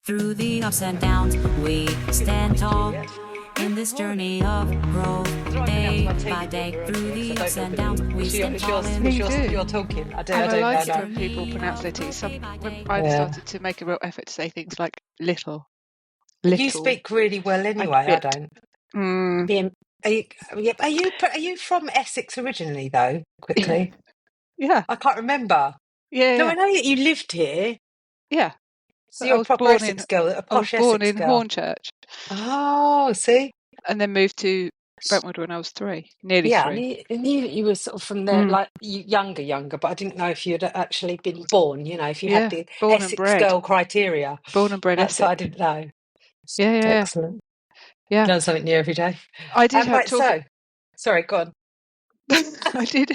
Through the ups and downs, we stand tall in this journey of growth, day by day. Through the ups and downs, we stand tall in You do. You're talking. I And I like it know. when people pronounce their T's. When I've started to make a real effort to say things like little. You speak really well anyway. I don't. Mm, Are you from Essex originally, though? Quickly, yeah, I can't remember. No, yeah, I know that you lived here. yeah. So But you're a proper Essex girl, a I was posh born Essex in girl. Hornchurch, Oh, see? and then moved to Brentwood when I was nearly Yeah, three. I knew that you were sort of from there, like younger, but I didn't know if you'd actually been born, if you had Yeah, the born and Essex bred. girl criteria. Born and bred That's what Essex. I didn't know. Yeah. Excellent. Yeah. Learn something new every day. I did have Right, sorry, go on. I did.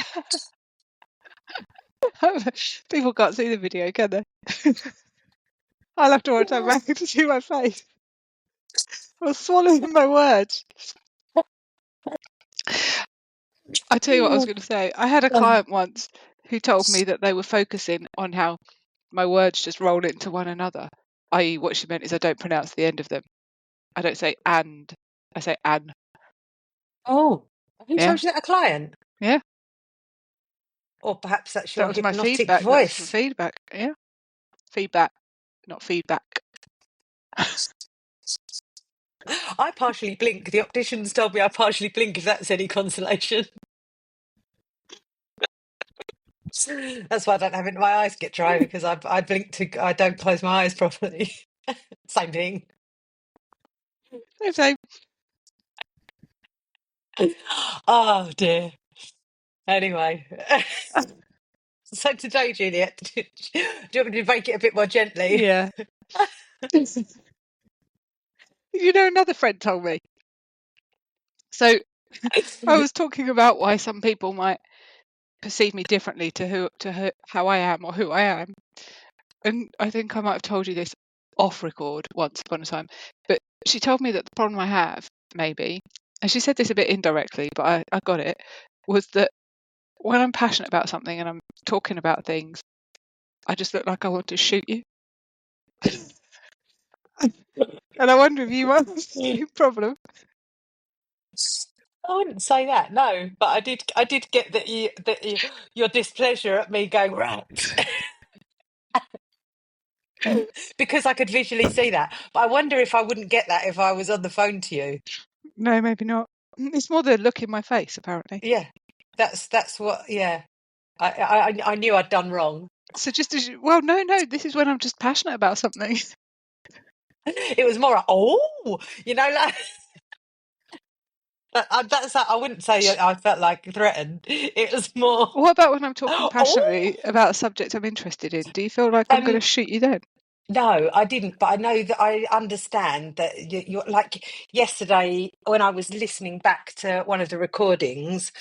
People can't see the video, can they? I'll have to watch that back to see my face. I was swallowing my words. I tell you what I was going to say. I had a client once who told me that they were focusing on how my words just roll into one another. I.e., what she meant is I don't pronounce the end of them. I don't say and. I say an. Oh, who Yeah. told you that? A client? Yeah. Or perhaps that's That your was my hypnotic feedback. That was for voice. feedback. Yeah. Feedback, not feedback. I partially blink. The opticians told me I partially blink, if that's any consolation. That's why I don't have it. My eyes get dry because I blink I don't close my eyes properly. Same thing. Same. Oh dear. Anyway, so today, Juliet, do you want me to make it a bit more gently? Yeah. Another friend told me. So I was talking about why some people might perceive me differently to how I am or who I am. And I think I might have told you this off record once upon a time. But she told me that the problem I have, maybe, and she said this a bit indirectly, but I got it, was that when I'm passionate about something and I'm talking about things, I just look like I want to shoot you. And I wonder if you might have the same problem. I wouldn't say that, no, but I did get your displeasure at me going right. Because I could visually see that. But I wonder if I wouldn't get that if I was on the phone to you. No, maybe not. It's more the look in my face, apparently. Yeah. That's what, yeah. I knew I'd done wrong. So just as no, this is when I'm just passionate about something. It was more like that's I wouldn't say I felt like threatened. It was more What about when I'm talking oh. passionately about a subject I'm interested in? Do you feel like I'm going to shoot you then? No, I didn't, but I know that I understand that you're like yesterday when I was listening back to one of the recordings,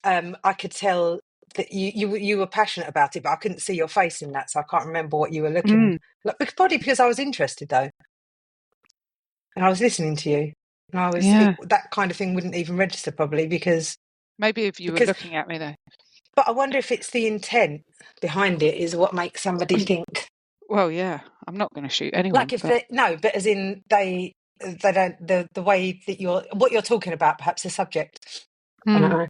I could tell that you were passionate about it, but I couldn't see your face in that, so I can't remember what you were looking like. Probably because I was interested though, and I was listening to you, and Yeah. that kind of thing wouldn't even register probably because Maybe if you were looking at me though. But I wonder if it's the intent behind it is what makes somebody think. Well, yeah, I'm not going to shoot anyone. Like if they no, but as in they don't the way that what you're talking about, perhaps the subject. I don't know.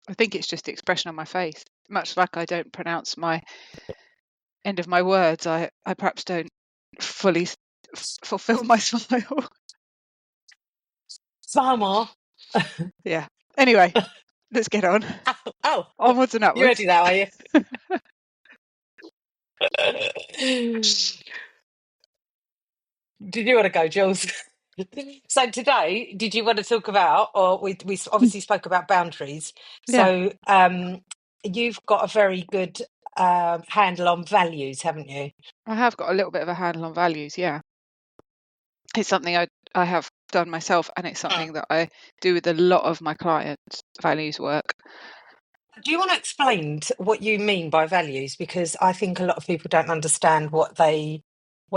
I think it's just the expression on my face. Much like I don't pronounce my end of my words, I perhaps don't fully fulfill my smile. Smile more. Yeah. Anyway, let's get on. Oh, Onwards and upwards. you ready now, are you? Did you want to go, Jules? So today, did you want to talk about, or we obviously spoke about boundaries. Yeah. So you've got a very good handle on values, haven't you? I have got a little bit of a handle on values, yeah. It's something I have done myself, and it's something that I do with a lot of my clients' values work. Do you want to explain what you mean by values? Because I think a lot of people don't understand what they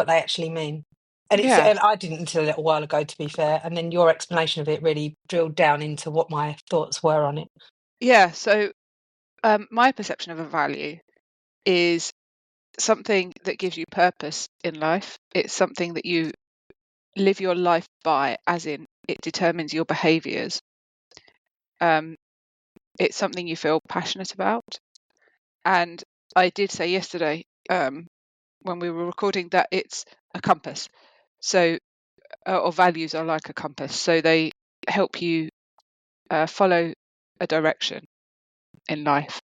actually mean. And and I didn't until a little while ago, to be fair. And then your explanation of it really drilled down into what my thoughts were on it. Yeah. So my perception of a value is something that gives you purpose in life. It's something that you live your life by, as in it determines your behaviours. It's something you feel passionate about. And I did say yesterday, when we were recording, that it's a compass. So, or values are like a compass. So they help you follow a direction in life.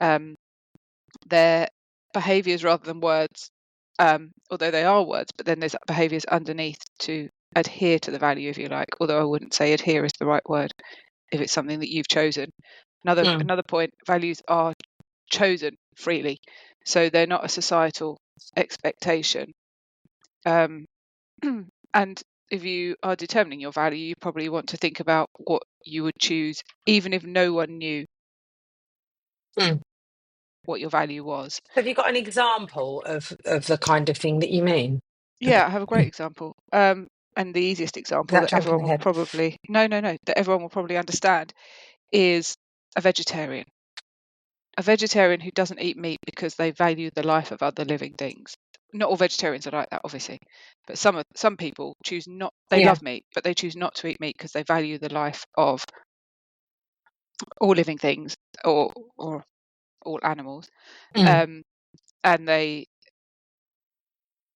They're behaviours rather than words, although they are words, but then there's behaviours underneath to adhere to the value, if you like, although I wouldn't say adhere is the right word if it's something that you've chosen. Another point, values are chosen freely, so they're not a societal expectation. And if you are determining your value, you probably want to think about what you would choose, even if no one knew what your value was. Have you got an example of the kind of thing that you mean? Yeah, I have a great example. And the easiest example Without that jumping everyone will ahead. probably that everyone will probably understand is a vegetarian. A vegetarian who doesn't eat meat because they value the life of other living things. Not all vegetarians are like that, obviously, but some people choose not. They Yeah. love meat, but they choose not to eat meat because they value the life of all living things or all animals, and they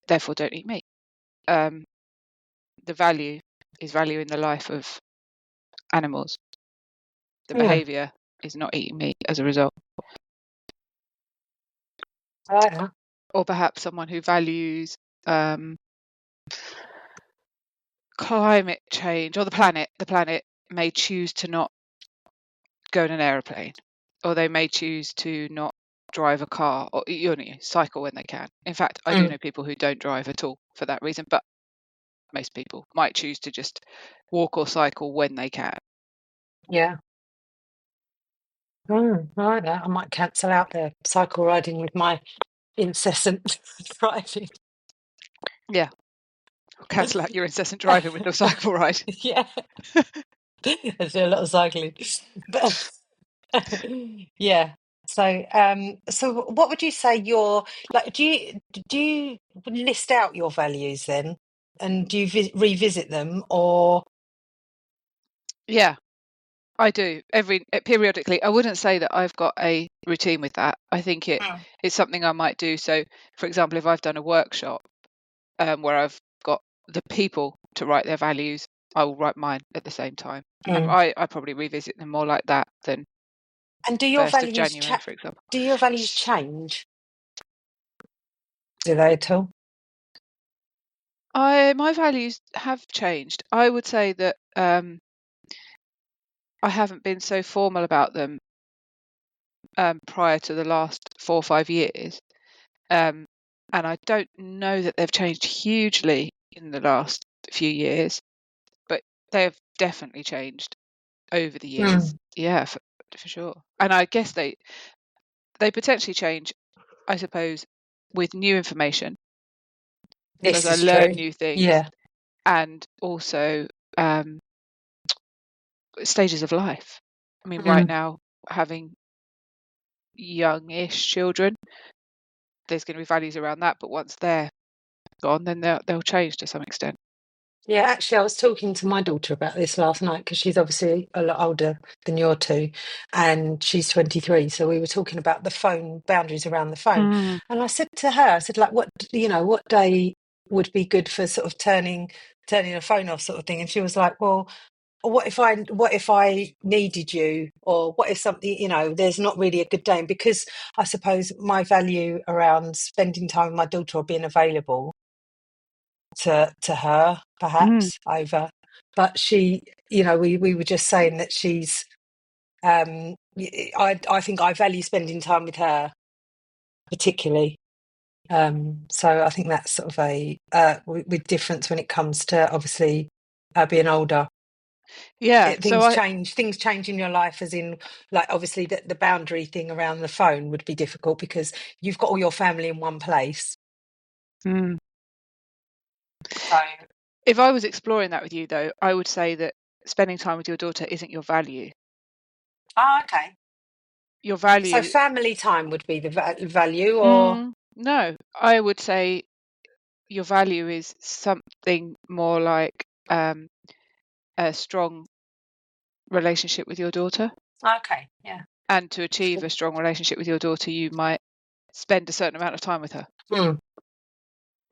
therefore don't eat meat. The value is valuing the life of animals. The behaviour is not eating meat as a result. I like that. Or perhaps someone who values climate change or the planet. The planet may choose to not go in an aeroplane, or they may choose to not drive a car, or cycle when they can. In fact, I do know people who don't drive at all for that reason, but most people might choose to just walk or cycle when they can. Yeah. I like that. I might cancel out the cycle riding with my incessant driving. Yeah. Cancel out your incessant driving with the cycle ride. Yeah. I do a lot of cycling. But yeah. So what would you say your like do you list out your values then? And do you revisit them or Yeah, I do periodically. I wouldn't say that I've got a routine with that. I think it's something I might do. So, for example, if I've done a workshop where I've got the people to write their values, I will write mine at the same time. And I probably revisit them more like that than and do your 1st of values January, for example. do your values change? Do they at all? My values have changed. I would say that I haven't been so formal about them prior to the last 4 or 5 years. And I don't know that they've changed hugely in the last few years, but they have definitely changed over the years. Yeah, for sure. And I guess they potentially change, I suppose, with new information as This I is learn true. new things, Yeah. and also stages of life. I mean, right now, having youngish children, there's going to be values around that, but once they're gone, then they'll change to some extent. Yeah, actually, I was talking to my daughter about this last night because she's obviously a lot older than your two, and she's 23. So we were talking about the phone boundaries around the phone, and I said to her, I said, like, what day would be good for sort of turning a phone off, sort of thing, and she was like, well, what if I needed you, or what if something, there's not really a good day, and because I suppose my value around spending time with my daughter or being available to her perhaps over, but she, we were just saying that she's I think I value spending time with her particularly, so I think that's sort of a with difference when it comes to obviously being older. Yeah, Things change in your life, as in, like, obviously the boundary thing around the phone would be difficult because you've got all your family in one place. So if I was exploring that with you, though, I would say that spending time with your daughter isn't your value. okay. Your So value, family time would be the value, or No, I would say your value is something more like a strong relationship with your daughter. Okay, yeah. And to achieve a strong relationship with your daughter, you might spend a certain amount of time with her. Mm.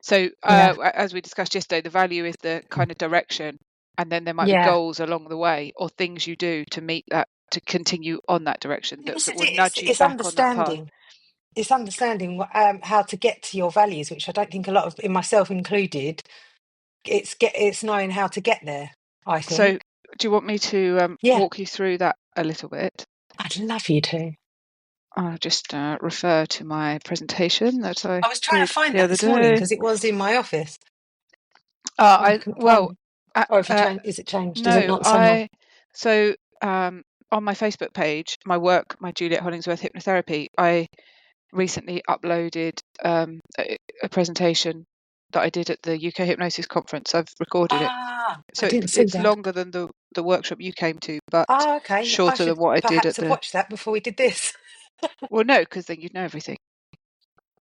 So Yeah. as we discussed yesterday, the value is the kind of direction, and then there might be Yeah. goals along the way or things you do to meet that, to continue on that direction This that is will it. nudge you It's back on that path. understanding. It's understanding how to get to your values, which I don't think a lot of, in myself included, it's knowing how to get there, I So think. do you want me to Yeah, walk you through that a little bit? I'd love you to. I'll just refer to my presentation that I I was trying did to find the that other this morning day. because it was in my office. I couldn't find it. Or have you changed? Is it changed? Is it No, not the same one? So on my Facebook page, my work, my Juliet Hollingsworth hypnotherapy, I recently uploaded a presentation that I did at the UK Hypnosis Conference. I've recorded it. Ah, I So didn't see it's that. longer than the workshop you came to, but Ah, okay. I shorter should than what I did perhaps at have the... watched that before we did this. Well, no, because then you'd know everything.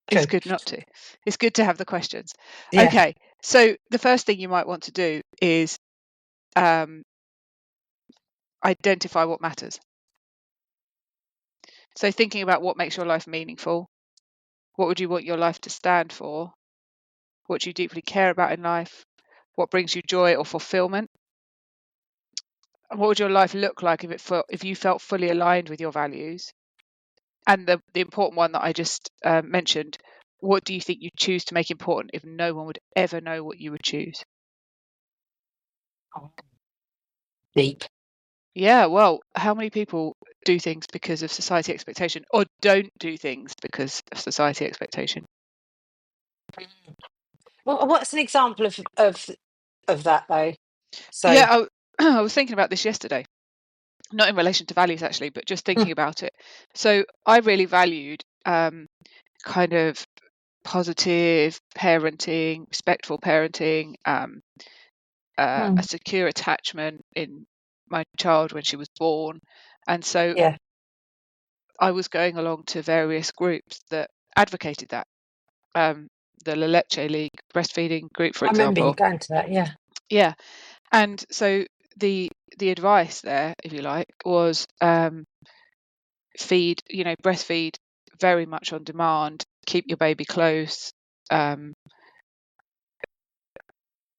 It's True. good not to. It's good to have the questions. Yeah. Okay, so the first thing you might want to do is identify what matters. So thinking about what makes your life meaningful, what would you want your life to stand for, what do you deeply care about in life, what brings you joy or fulfillment, and what would your life look like if you felt fully aligned with your values. And the important one that I just mentioned, what do you think you choose to make important if no one would ever know what you would choose? Deep. Yeah, well, how many people do things because of society expectation or don't do things because of society expectation? Well, what's an example of that though? So, Yeah, I was thinking about this yesterday, not in relation to values actually, but just thinking about it. So I really valued kind of positive parenting, respectful parenting, a secure attachment in my child when she was born. And so yeah, I was going along to various groups that advocated that. The La Leche League breastfeeding group, for I remember you example. going to that. Yeah. Yeah. And so the advice there, if you like, was breastfeed very much on demand, keep your baby close,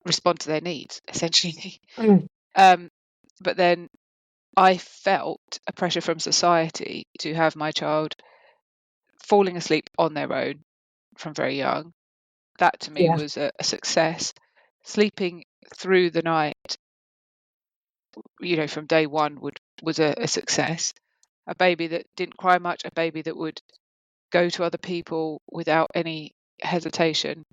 respond to their needs, essentially. But then I felt a pressure from society to have my child falling asleep on their own from very young. That to me Yeah. was a success. Sleeping through the night, from day one was a success. A baby that didn't cry much, a baby that would go to other people without any hesitation.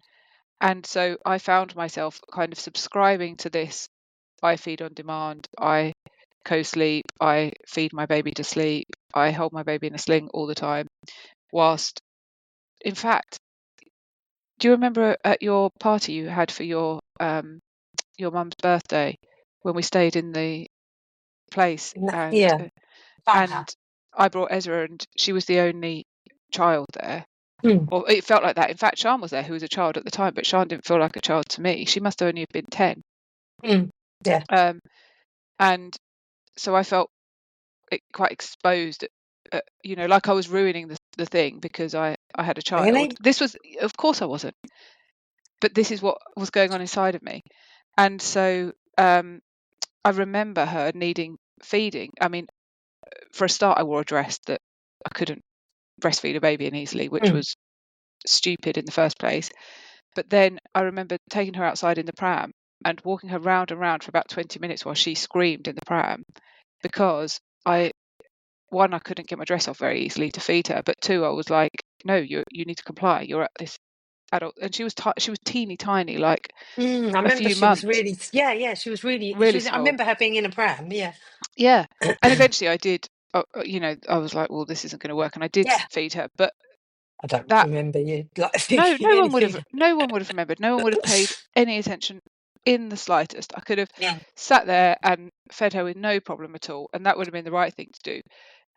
And so I found myself kind of subscribing to this. I feed on demand, I co-sleep, I feed my baby to sleep, I hold my baby in a sling all the time. Whilst, in fact, do you remember at your party you had for your mum's birthday when we stayed in the place Yeah. and I brought Ezra and she was the only child there? Mm. Or it felt like that. In fact, Sian was there, who was a child at the time, but Sian didn't feel like a child to me. She must only have been 10. Yeah. And so I felt quite exposed, like I was ruining the thing because I had a child. Really? This was, of course I wasn't, but this is what was going on inside of me. And so I remember her needing feeding. I mean, for a start, I wore a dress that I couldn't breastfeed a baby in easily, which was stupid in the first place. But then I remember taking her outside in the pram and walking her round and round for about 20 minutes while she screamed in the pram because I couldn't get my dress off very easily to feed her, but two, I was like, no, you need to comply. You're at this adult, and she was teeny tiny, like I a remember few she was months, really, she was really, really I small. remember her being in a pram. Yeah. Yeah, and eventually I did. I was like, well, this isn't going to work, and I did feed her, but I don't that remember you like no thinking anything. no one would have remembered. No one would have paid any attention in the slightest. I could have Yeah. sat there and fed her with no problem at all, and that would have been the right thing to do.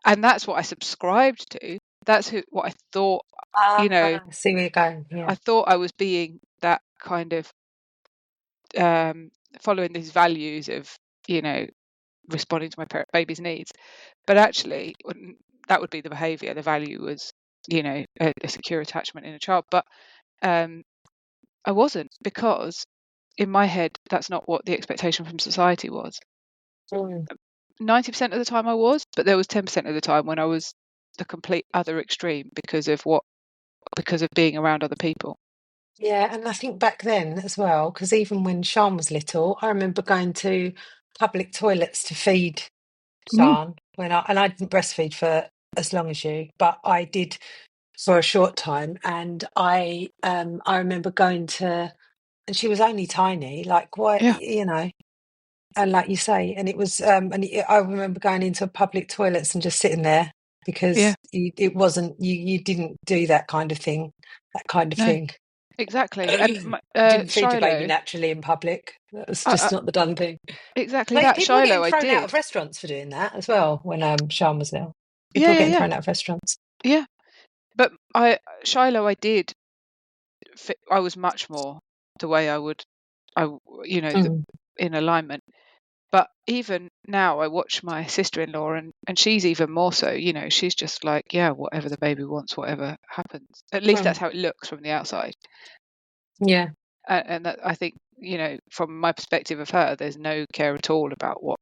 And that's what I subscribed to. that's what I thought. You know, See where you're going. Yeah. I thought I was being that kind of following these values of, you know, responding to my baby's needs, but actually that would be the behavior. The value was, you know, a secure attachment in a child, but I wasn't, because in my head that's not what the expectation from society was. 90% of the time I was, but there was 10% of the time when I was the complete other extreme because of being around other people. Yeah, and I think back then as well, because even when Sean was little, I remember going to public toilets to feed Sean and I didn't breastfeed for as long as you, but I did for a short time, and I remember going to, and she was only tiny, like what, Yeah, you know, and like you say, and it was I remember going into public toilets and just sitting there yeah, because it wasn't you didn't do that kind of thing, no, exactly. And didn't feed your baby Shiloh, naturally in public. That was uh, just not the done thing. exactly Like that. people were getting Shiloh I thrown out of did. restaurants for doing that as well when Sean was little. People Yeah, were yeah, getting yeah, thrown out of restaurants. yeah. But Shiloh I did. I was much more the way I would, you know, Mm, in alignment. But even now, I watch my sister-in-law, and she's even more so. You know, she's just like, yeah, whatever the baby wants, whatever happens. At least mm, that's how it looks from the outside. yeah. And that, I think, you know, from my perspective of her, there's no care at all about what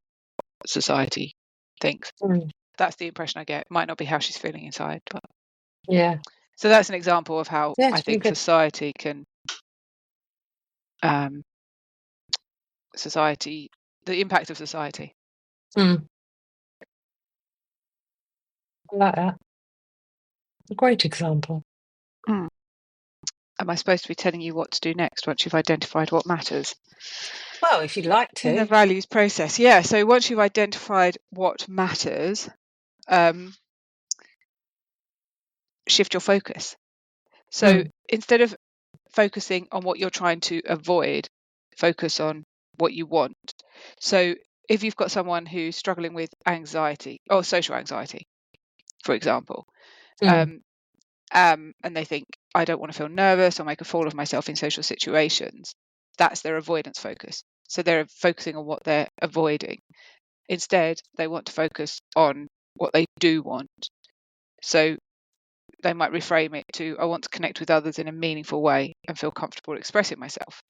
society thinks. Mm, That's the impression I get. Might not be how she's feeling inside, but yeah. so that's an example of how Yeah, I it's really think good. society can, the impact of society. Mm, I like that. A great example. Mm. Am I supposed to be telling you what to do next once you've identified what matters Well, if you'd like in the to. values process? Yeah. So once you've identified what matters, shift your focus. So Mm, instead of focusing on what you're trying to avoid, focus on what you want. So if you've got someone who's struggling with anxiety or social anxiety, for example, mm, and they think, I don't want to feel nervous or make a fool of myself in social situations, that's their avoidance focus. So they're focusing on what they're avoiding. Instead, they want to focus on what they do want. So they might reframe it to, I want to connect with others in a meaningful way and feel comfortable expressing myself.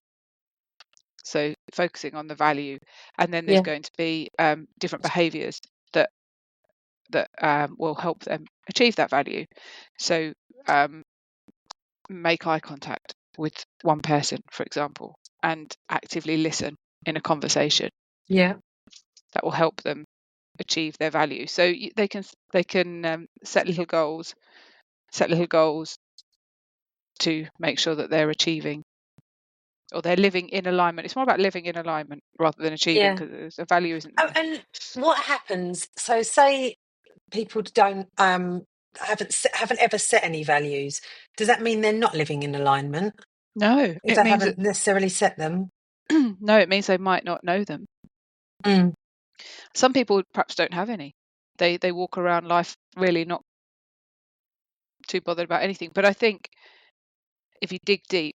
So focusing on the value, and then there's yeah. going to be different behaviours that will help them achieve that value. So make eye contact with one person, for example, and actively listen in a conversation. Yeah. That will help them achieve their value. So they can set little goals to make sure that they're achieving, or they're living in alignment. It's more about living in alignment rather than achieving, Yeah. because the value isn't Oh, there. and what happens? So, say people don't haven't ever set any values. Does that mean they're not living in alignment No, if it they means that haven't necessarily set them? no, it means they might not know them. Mm, Some people perhaps don't have any. They walk around life really not too bothered about anything. But I think if you dig deep,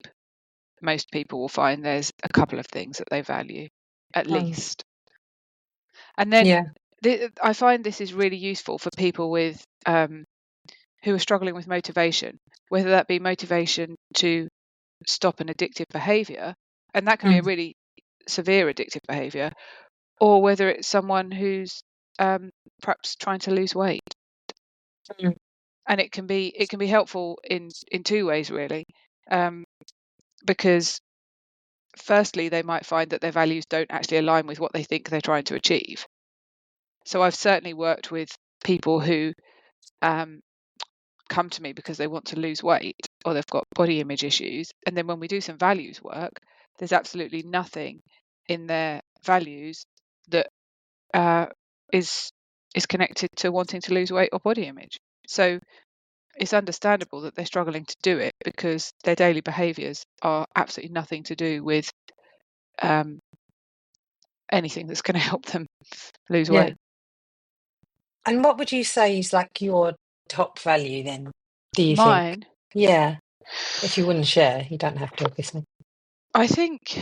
most people will find there's a couple of things that they value, at mm, least. And then yeah. I find this is really useful for people with who are struggling with motivation, whether that be motivation to stop an addictive behaviour, and that can be a Mm, really severe addictive behaviour, or whether it's someone who's perhaps trying to lose weight. mm, And it can be helpful in two ways, really, because firstly they might find that their values don't actually align with what they think they're trying to achieve. So I've certainly worked with people who come to me because they want to lose weight or they've got body image issues, and then when we do some values work, there's absolutely nothing in their values that is connected to wanting to lose weight or body image. So it's understandable that they're struggling to do it because their daily behaviours are absolutely nothing to do with anything that's going to help them lose yeah. weight. And what would you say is like your top value then, do you think? Mine, Yeah. If you wouldn't share, you don't have to, obviously. I think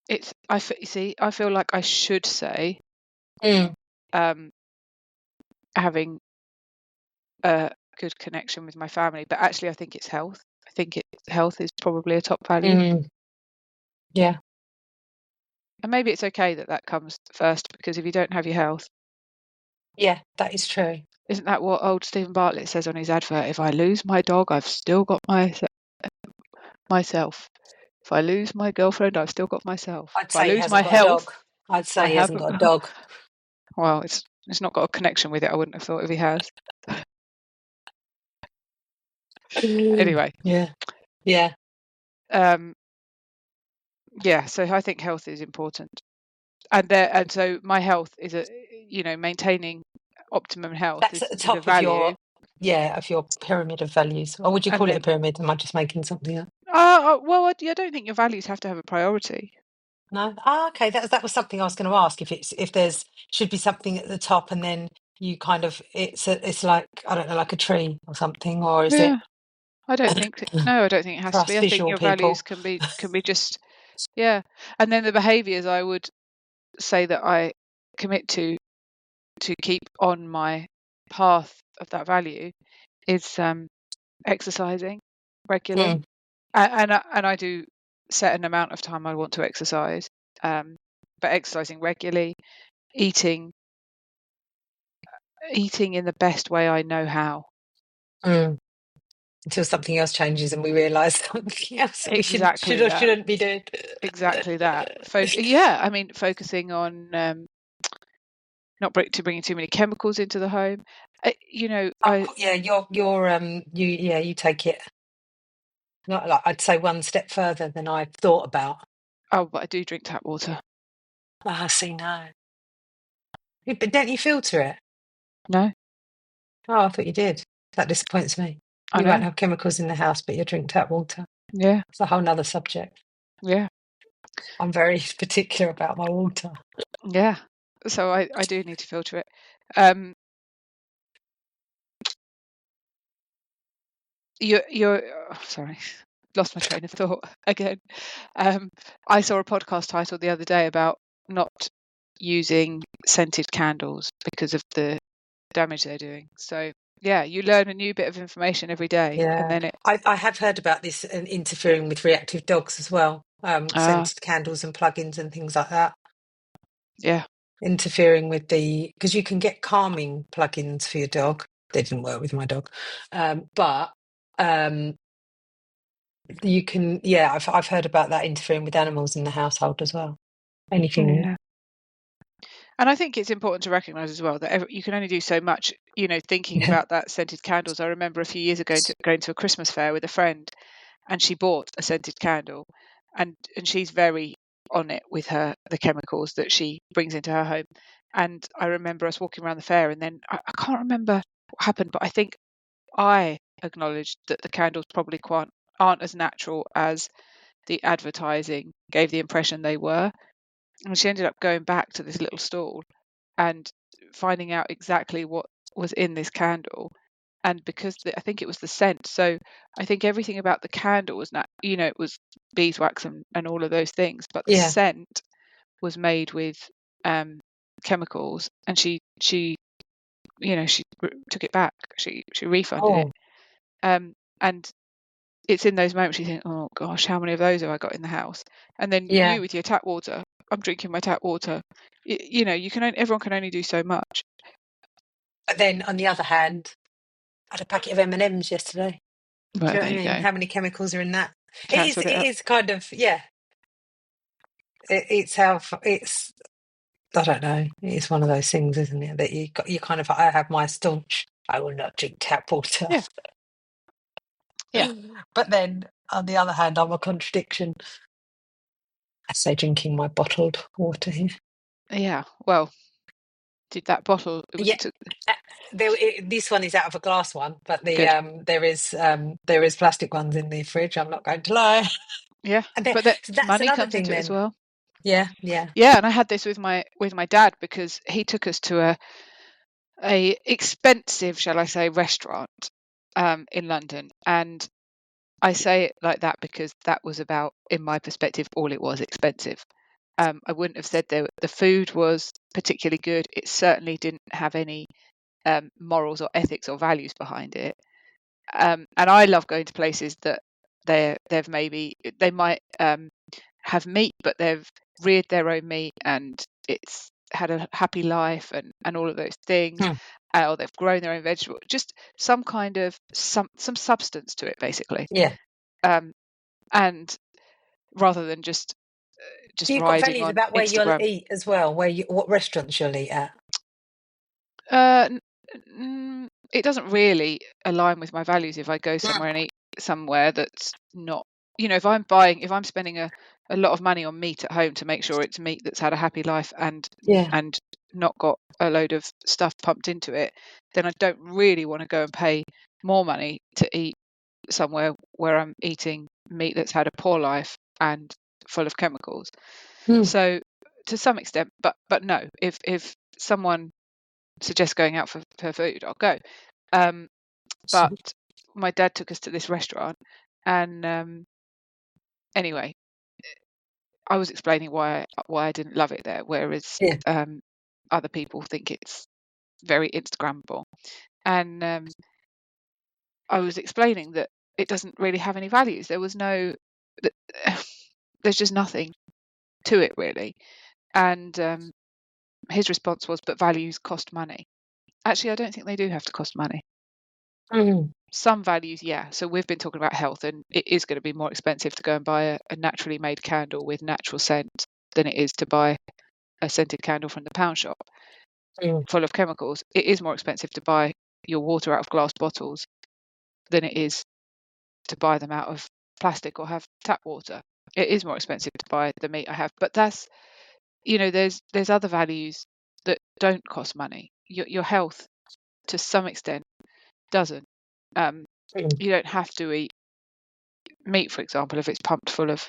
it's. You see, I feel like I should say having a good connection with my family, but actually, I think it's health. I think health is probably a top value. Yeah. And maybe it's okay that comes first, because if you don't have your health, Yeah, that is true. isn't that what old Stephen Bartlett says on his advert? If I lose my dog, I've still got myself. If I lose my girlfriend, I've still got myself. I'd If I say he lose my hasn't got a health, dog. I'd I say he hasn't haven't got a got. dog. Well, it's not got a connection with it. I wouldn't have thought if he has. Anyway. Yeah. Yeah. Yeah. So I think health is important, and so my health is maintaining optimum health That's at the is a top of value. your pyramid of values. Or would you And call it a then, pyramid? Am I just making something up? well, I don't think your values have to have a priority. No. Okay. That was something I was going to ask. If there's should be something at the top, and then you kind of it's like, I don't know, like a tree or something, or is it? Yeah, I don't think. No, I don't think it For has to us be. I think visual your values people. can be just, yeah. And then the behaviours I would say that I commit to keep on my path of that value is exercising regularly. Mm, And I do set an amount of time I want to exercise, but exercising regularly, eating in the best way I know how. mm. Until something else changes and we realise something else that we should Exactly or that. shouldn't be doing. Exactly that. Yeah, I mean, focusing on not bringing too many chemicals into the home. Yeah, you take it. Not like, I'd say, one step further than I thought about. Oh, but I do drink tap water. Ah, see, no. But don't you filter it? No, Oh, I thought you did. That disappoints me. I You won't know. have chemicals in the house, but you drink tap water. Yeah, It's a whole nother subject. yeah, I'm very particular about my water. yeah. So I do need to filter it. You're sorry, lost my train of thought again. I saw a podcast title the other day about not using scented candles because of the damage they're doing. So yeah, you learn a new bit of information every day, and Yeah, then I have heard about this and interfering with reactive dogs as well. Scented candles and plugins and things like that. Yeah, Interfering with because you can get calming plugins for your dog. They didn't work with my dog, but you can. Yeah, I've heard about that interfering with animals in the household as well. Anything. yeah. And I think it's important to recognise as well that you can only do so much. Thinking Yeah. about that scented candles. I remember a few years ago going to a Christmas fair with a friend, and she bought a scented candle, and she's very on it with the chemicals that she brings into her home. And I remember us walking around the fair, and then I can't remember what happened, but I think I acknowledged that the candles probably aren't as natural as the advertising gave the impression they were. And she ended up going back to this little stall and finding out exactly what was in this candle. And because I think it was the scent, so I think everything about the candle was it was beeswax and all of those things, but the Yeah. scent was made with chemicals, and she took it back. She refunded it. And it's in those moments you think, oh gosh, how many of those have I got in the house? And then Yeah. you with your tap water, I'm drinking my tap water. Everyone can only do so much. But then on the other hand, I had a packet of M&Ms yesterday. Well, Do you know there what I you mean? go. How many chemicals are in that? Cancelled It it out. is kind of, yeah. It's I don't know. It's one of those things, isn't it? That you kind of, I have my staunch, I will not drink tap water. Yeah. Yeah. But then on the other hand, I'm a contradiction. I say drinking my bottled water here. Yeah. Well, did that bottle? Yeah. This one is out of a glass one, but Good. there is plastic ones in the fridge. I'm not going to lie. Yeah. And But so that's money another comes thing into it as then. well. Yeah, yeah. Yeah. And I had this with my dad, because he took us to a expensive, shall I say, restaurant in London, and I say it like that because that was about, in my perspective, all it was: expensive. I wouldn't have said the food was particularly good. It certainly didn't have any morals or ethics or values behind it. And I love going to places that they might have meat, but they've reared their own meat and it's had a happy life and all of those things. Or they've grown their own vegetable, just some kind of some substance to it, basically. Yeah. And rather than just So you've got riding values on about where you'll Instagram. eat as well, what restaurants you'll eat at. It doesn't really align with my values if I go somewhere and eat somewhere that's not, if I'm spending a lot of money on meat at home to make sure it's meat that's had a happy life and Yeah. not got a load of stuff pumped into it, then I don't really want to go and pay more money to eat somewhere where I'm eating meat that's had a poor life and full of chemicals. So to some extent, but no, if someone suggests going out for food, I'll go. But my dad took us to this restaurant, and anyway, I was explaining why I didn't love it there, whereas Yeah. other people think it's very Instagrammable. And I was explaining that it doesn't really have any values. There's just nothing to it really. And his response was, "But values cost money." Actually, I don't think they do have to cost money. Some values, yeah. So we've been talking about health, and it is going to be more expensive to go and buy a naturally made candle with natural scent than it is to buy a scented candle from the pound shop full of chemicals. It is more expensive to buy your water out of glass bottles than it is to buy them out of plastic or have tap water. It is more expensive to buy the meat I have, but that's, there's other values that don't cost money. Your health, to some extent, doesn't. You don't have to eat meat, for example, if it's pumped full of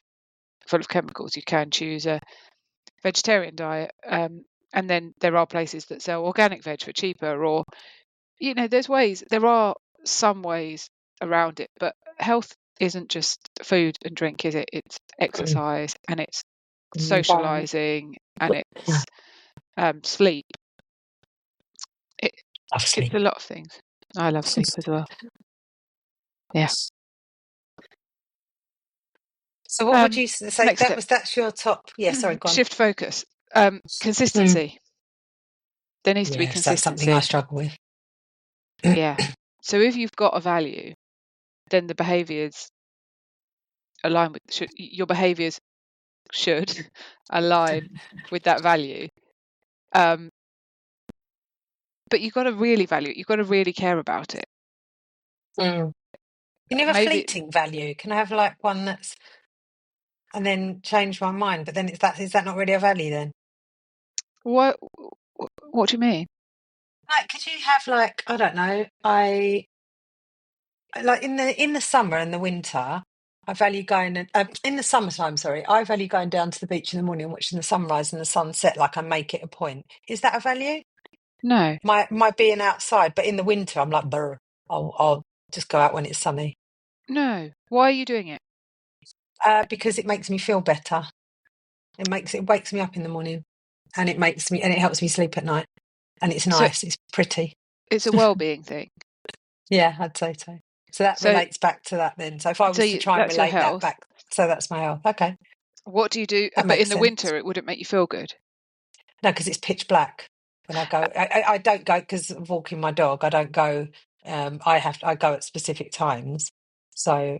chemicals. You can choose a vegetarian diet, and then there are places that sell organic veg for cheaper, or there are some ways around it. But health isn't just food and drink, is it? It's exercise, and it's socializing, and it's sleep. It's a lot of things. I love sleep as well. Yeah. So what would you say Next step. that's your top? Yeah, sorry, go on. Shift focus. Consistency. There needs to be Yes, that's something I consistency. struggle with. Yeah. So if you've got a value, then the behaviours align with your behaviours should align with that value. But you've got to really value it. You've got to really care about it. Can you have a Maybe fleeting value? Can I have like one that's and then change my mind? But then is that not really a value then? what do you mean? Like, could you have like, I don't know, I like in the summer and the winter, I value going in the summertime. Sorry, I value going down to the beach in the morning and watching the sunrise and the sunset. Like I make it a point. Is that a value? No. My being outside, but in the winter, I'm like, brr, I'll just go out when it's sunny. No. Why are you doing it? Because it makes me feel better. It wakes me up in the morning, and it helps me sleep at night, and it's nice. It's pretty. It's a well-being thing. Yeah, I'd say so. So that relates back to that then. So if I was to try and that's your relate that health. back, so that's my health. Okay. What do you do? That But in makes the sense. winter, it wouldn't make you feel good. No, because it's pitch black when I go. I don't go because of walking my dog. I don't go. I go at specific times. So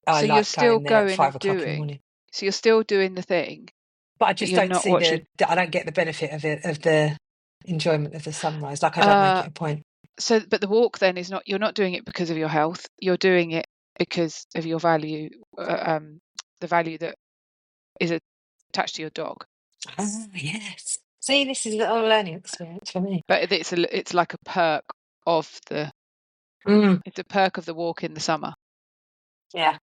I So you're like still going there at going and 5 o'clock in the doing. morning. So you're still doing the thing, But I but just you're don't not see watching. I don't get the benefit of it, of the enjoyment of the sunrise. Like I don't make it a point. But the walk then is not. You're not doing it because of your health. You're doing it because of your value. The value that is attached to your dog. Oh, yes. See, this is a little learning experience for me. But it's like a perk of the. It's a perk of the walk in the summer. Yeah.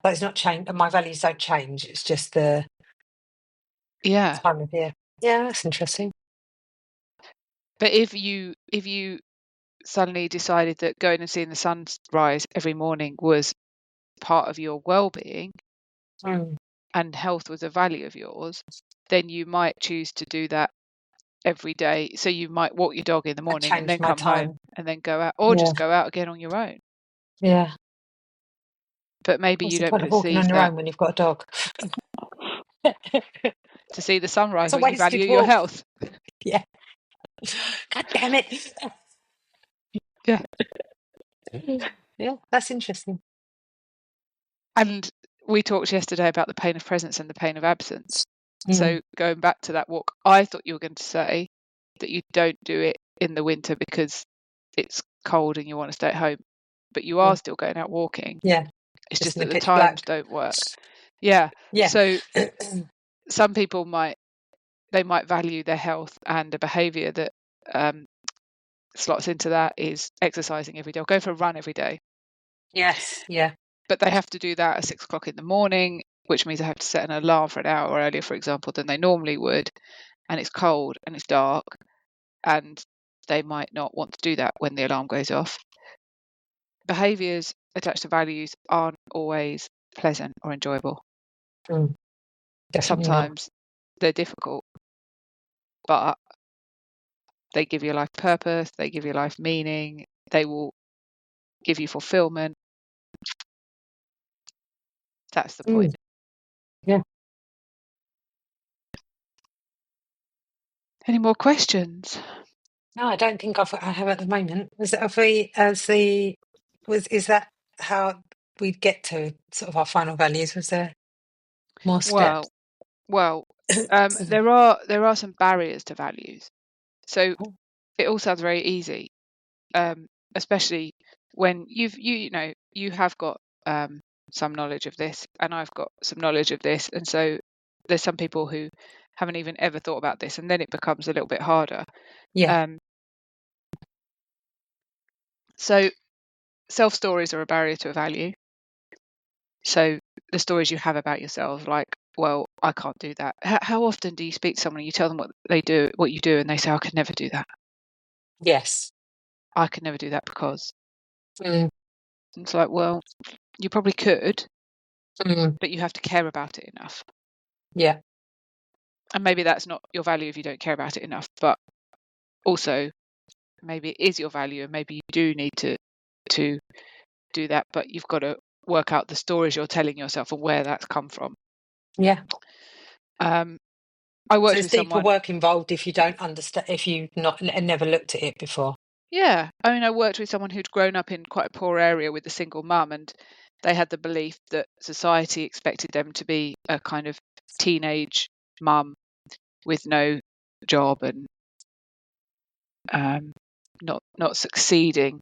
But it's not changed. My values don't change. It's just the time of year. Yeah, that's interesting. But if you suddenly decided that going and seeing the sunrise every morning was part of your well-being and health was a value of yours, then you might choose to do that every day. So you might walk your dog in the morning and change then my come home time. and then go out, or just go out again on your own. Yeah. But maybe What's you the don't point of walking perceive on your that. own when you've got a dog? To see the sunrise It's a when you wasted value your walk. health. Yeah. God damn it. Yeah. Yeah, that's interesting. And we talked yesterday about the pain of presence and the pain of absence. So going back to that walk, I thought you were going to say that you don't do it in the winter because it's cold and you want to stay at home, but you are still going out walking. Yeah. It's Just just in the that the pitch times black. don't work. Yeah. Yeah. So some people might value their health, and a behaviour that slots into that is exercising every day or going for a run every day. Yes. Yeah. But they have to do that at 6 o'clock in the morning, which means they have to set an alarm for an hour earlier, for example, than they normally would. And it's cold and it's dark, and they might not want to do that when the alarm goes off. Behaviours attached to values aren't always pleasant or enjoyable. Definitely Sometimes they're difficult, but they give your life purpose, they give your life meaning, they will give you fulfillment. That's the point. Yeah. Any more questions? No, I don't think I have at the moment. Is that how we'd get to sort of our final values? Was there more steps? Well, there are some barriers to values. So it all sounds very easy, especially when you have got some knowledge of this, and I've got some knowledge of this, and so there's some people who haven't even ever thought about this, and then it becomes a little bit harder. Yeah. So self-stories are a barrier to a value. So the stories you have about yourself, like, well, I can't do that. How often do you speak to someone and you tell them what you do, and they say, I could never do that. Yes. I could never do that because. Mm. It's like, well, you probably could, but you have to care about it enough. Yeah. And maybe that's not your value if you don't care about it enough, but also maybe it is your value, and maybe you do need to do that, but you've got to work out the stories you're telling yourself and where that's come from. Yeah. I worked So there's with deeper someone. work involved if you don't understand, if you've never looked at it before. Yeah, I mean, I worked with someone who'd grown up in quite a poor area with a single mum, and they had the belief that society expected them to be a kind of teenage mum with no job and not succeeding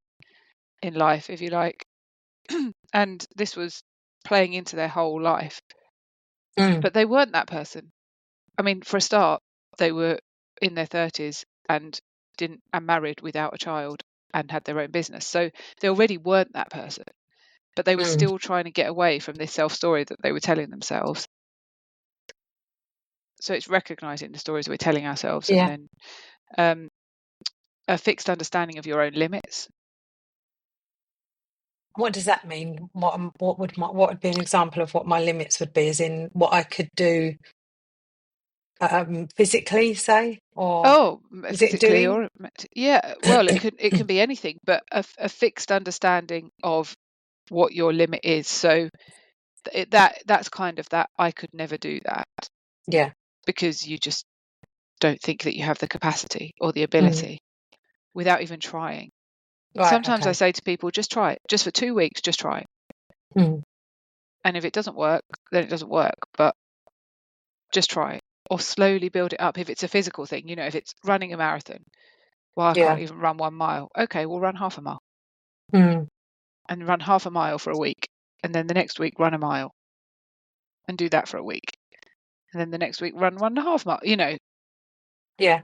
in life, if you like. And this was playing into their whole life. But they weren't that person. I mean, for a start, they were in their 30s and married without a child and had their own business. So they already weren't that person. But they were still trying to get away from this self-story that they were telling themselves. So it's recognizing the stories we're telling ourselves, and then a fixed understanding of your own limits. What does that mean? What would be an example of what my limits would be, as in what I could do physically, say, or is it Physically, doing? or well, it can be anything, but a fixed understanding of what your limit is. So that's kind of that I could never do that. Yeah. Because you just don't think that you have the capacity or the ability without even trying. Right. Sometimes Okay. I say to people, just try it. Just for 2 weeks, just try it. And if it doesn't work, then it doesn't work. But just try it, or slowly build it up. If it's a physical thing, if it's running a marathon, well, I can't even run 1 mile. Okay, we'll run half a mile. And run half a mile for a week. And then the next week, run a mile. And do that for a week. And then the next week, run 1.5 miles. Yeah.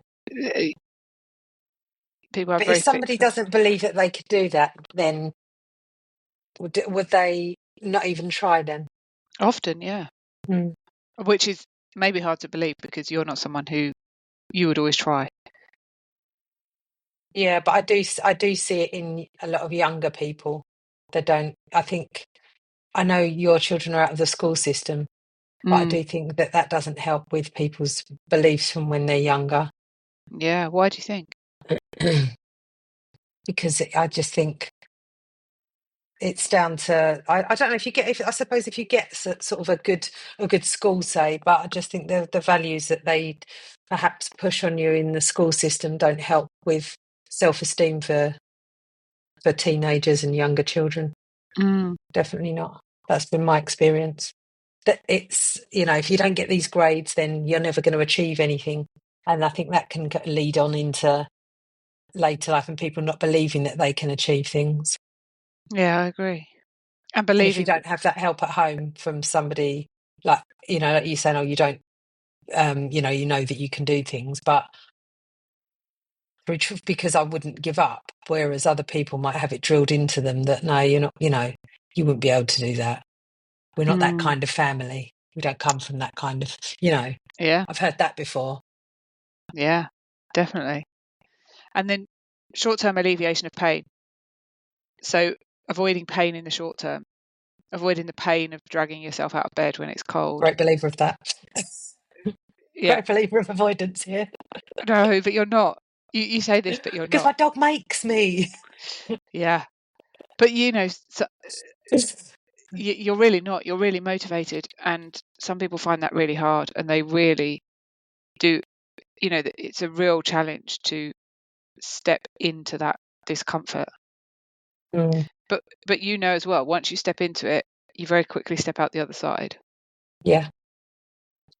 People have But if very somebody fixed. doesn't believe that they could do that, then would they not even try then? Often, yeah. Which is maybe hard to believe because you're not someone who you would always try. Yeah, but I do see it in a lot of younger people that don't. I think I know your children are out of the school system, but I Mm, do think that that doesn't help with people's beliefs from when they're younger. yeah, why do you think? Because I just think it's down to I don't know if you get if I suppose if you get sort of a good school, say, but I just think the values that they perhaps push on you in the school system don't help with self-esteem for teenagers and younger children. Mm, Definitely not. That's been my experience. That it's, you know, if you don't get these grades, then you're never going to achieve anything. And I think that can lead on into later life and people not believing that they can achieve things. yeah, I agree. And And if you believing, don't have that help at home from somebody like, you know, like you saying, oh, you don't, you know that you can do things, but because I wouldn't give up. Whereas other people might have it drilled into them that, no, you're not, you know, you wouldn't be able to do that. We're not that mm, kind of family. We don't come from that kind of, you know, yeah, I've heard that before. yeah, definitely. And then short-term alleviation of pain. So avoiding pain in the short term, avoiding the pain of dragging yourself out of bed when it's cold. Great believer of that. Yeah, Great believer of avoidance here. no, but you're not. You say this, but you're Because not. my dog makes me. Yeah, but so, you're really not. You're really motivated, and some people find that really hard, and they really do. You know, it's a real challenge to step into that discomfort. Mm, But you know as well, once you step into it, you very quickly step out the other side. yeah.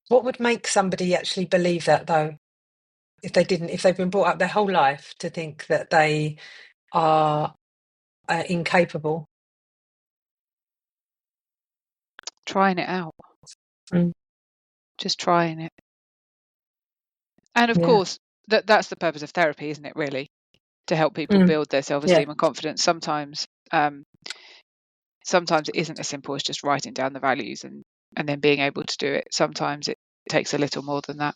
What would make somebody actually believe that, though? If they've been brought up their whole life to think that they are incapable. Trying it out, Mm, just trying it. And of yeah. course, that's the purpose of therapy, isn't it, really? To help people Mm, build their yeah. self-esteem and confidence. Sometimes it isn't as simple as just writing down the values and then being able to do it. Sometimes it takes a little more than that.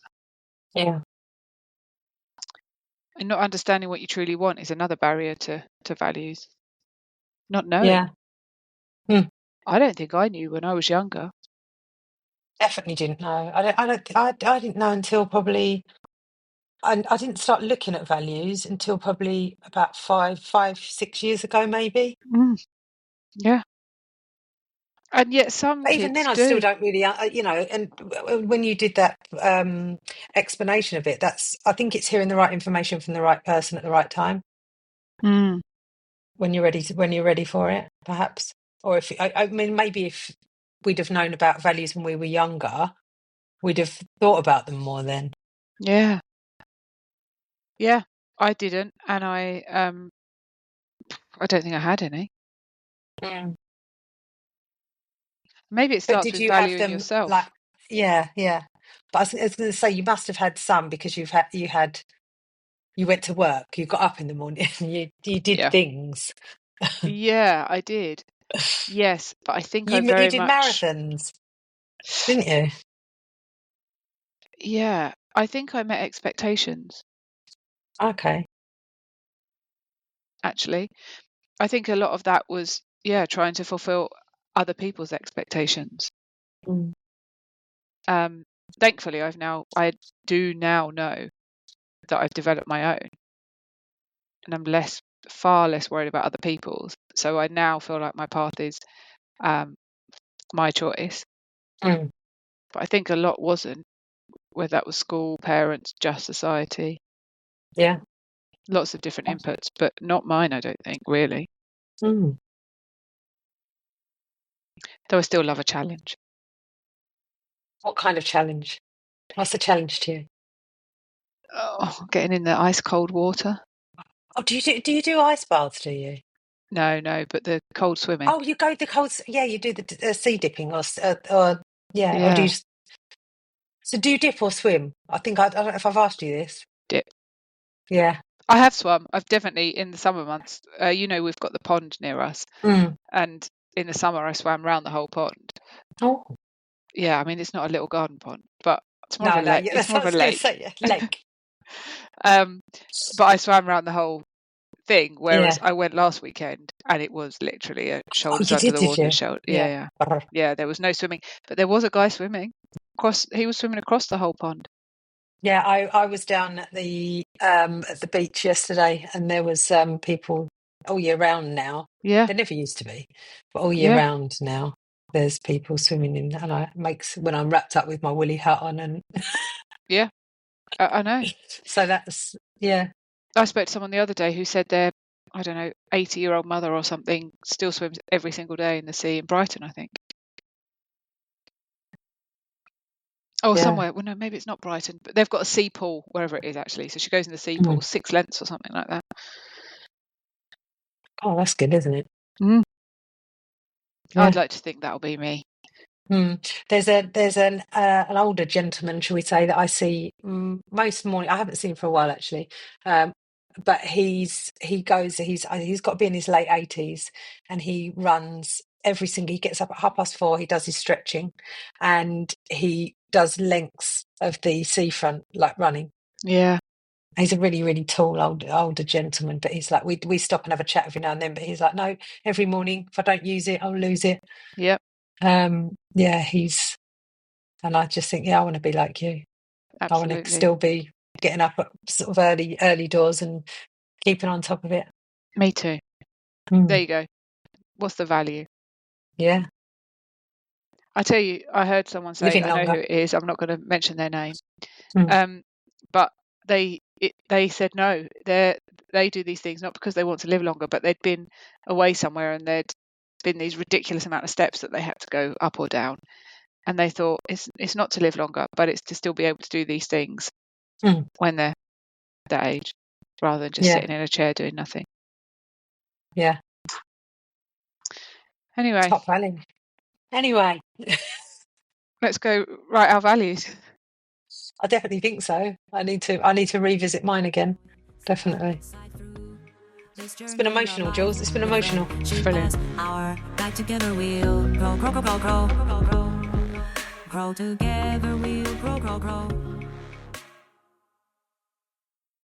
Yeah. And not understanding what you truly want is another barrier to values. Not knowing. Yeah. Mm, I don't think I knew when I was younger. definitely didn't know. I didn't know until probably. I didn't start looking at values until probably about 6 years ago, maybe. Mm, yeah. And yet some But even then, kids I still do. don't really, you know. And when you did that explanation of it, I think it's hearing the right information from the right person at the right time Mm, when you're ready for it, perhaps. Or if I mean, maybe if we'd have known about values when we were younger, we'd have thought about them more then. yeah. Yeah. I didn't. And I don't think I had any. Mm. Maybe it But starts did with you have valuing them like? yourself. Yeah, yeah. But I was going to say you must have had some because you went to work, you got up in the morning, you did Yeah. things. Yeah, I did. Yes, but I think I You very did much, marathons, didn't you? yeah, I think I met expectations, Okay. actually. I think a lot of that was, yeah, trying to fulfill other people's expectations. Mm. Um, Thankfully, I do now know that I've developed my own, and I'm far less worried about other people's. So I now feel like my path is um, my choice. Mm. But I think a lot wasn't, whether that was school, parents, just society, Yeah. lots of different inputs, but not mine, I don't think, really. Mm. Though I still love a challenge. What kind of challenge? What's the challenge to you? Oh, getting in the ice cold water. Oh, do you do ice baths? Do you? No, but the cold swimming. Oh, you go the cold. Yeah, you do the sea dipping or yeah, or do you? Yeah, So do you dip or swim? I don't know if I've asked you this. dip. Yeah. I have swum. I've definitely in the summer months. We've got the pond near us, Mm. and in the summer I swam round the whole pond. Oh. Yeah, I mean it's not a little garden pond, but it's more of No, a no, lake. yeah, It's that's more what of I a was going to lake. say. Yeah. Lake. But I swam around the whole thing, whereas Yeah. I went last weekend and it was literally a Oh, shoulders you under the did water. you? Yeah. There was no swimming, but there was a guy swimming he was swimming across the whole pond. Yeah, I was down at the beach yesterday, and there was people all year round now. Yeah, There never used to be, but all year yeah, round now. There's people swimming in, and it makes when I'm wrapped up with my woolly hat on, and yeah. I know. so that's yeah, I spoke to someone the other day who said their, I don't know, 80-year-old mother or something still swims every single day in the sea in Brighton, I think. Oh, yeah. somewhere. Well, no, maybe it's not Brighton, but they've got a sea pool wherever it is actually. So she goes in the sea pool, 6 lengths or something like that. Oh, that's good, isn't it? Mm. Yeah. I'd like to think that'll be me. There's an older gentleman, shall we say, that I see most morning. I haven't seen for a while actually, but he's got to be in his late 80s, and he runs every single. He gets up at 4:30. He does his stretching, and he does lengths of the seafront like running. Yeah, He's a really, really tall older gentleman, but he's like we stop and have a chat every now and then. But he's like, no, every morning if I don't use it, I'll lose it. yep, Yeah, and I just think, yeah, I want to be like you. I want to absolutely. still be getting up at sort of early doors and keeping on top of it. Me too. There you go. What's the value? Yeah, I tell you, I heard someone say, living I know who longer. it is, I'm not going to mention their name, Mm. but they said no, they do these things not because they want to live longer, but they'd been away somewhere and there'd been these ridiculous amount of steps that they had to go up or down, and they thought it's not to live longer, but it's to still be able to do these things when they're that age, rather than just Yeah, sitting in a chair doing nothing. yeah. Anyway, Top value. Anyway, let's go write our values. I definitely think so. I need to revisit mine again. Definitely. It's been emotional, Jules. It's been emotional. Brilliant. Our back together we'll grow, grow, grow, grow, grow, grow, grow. Grow together we'll grow, grow, grow.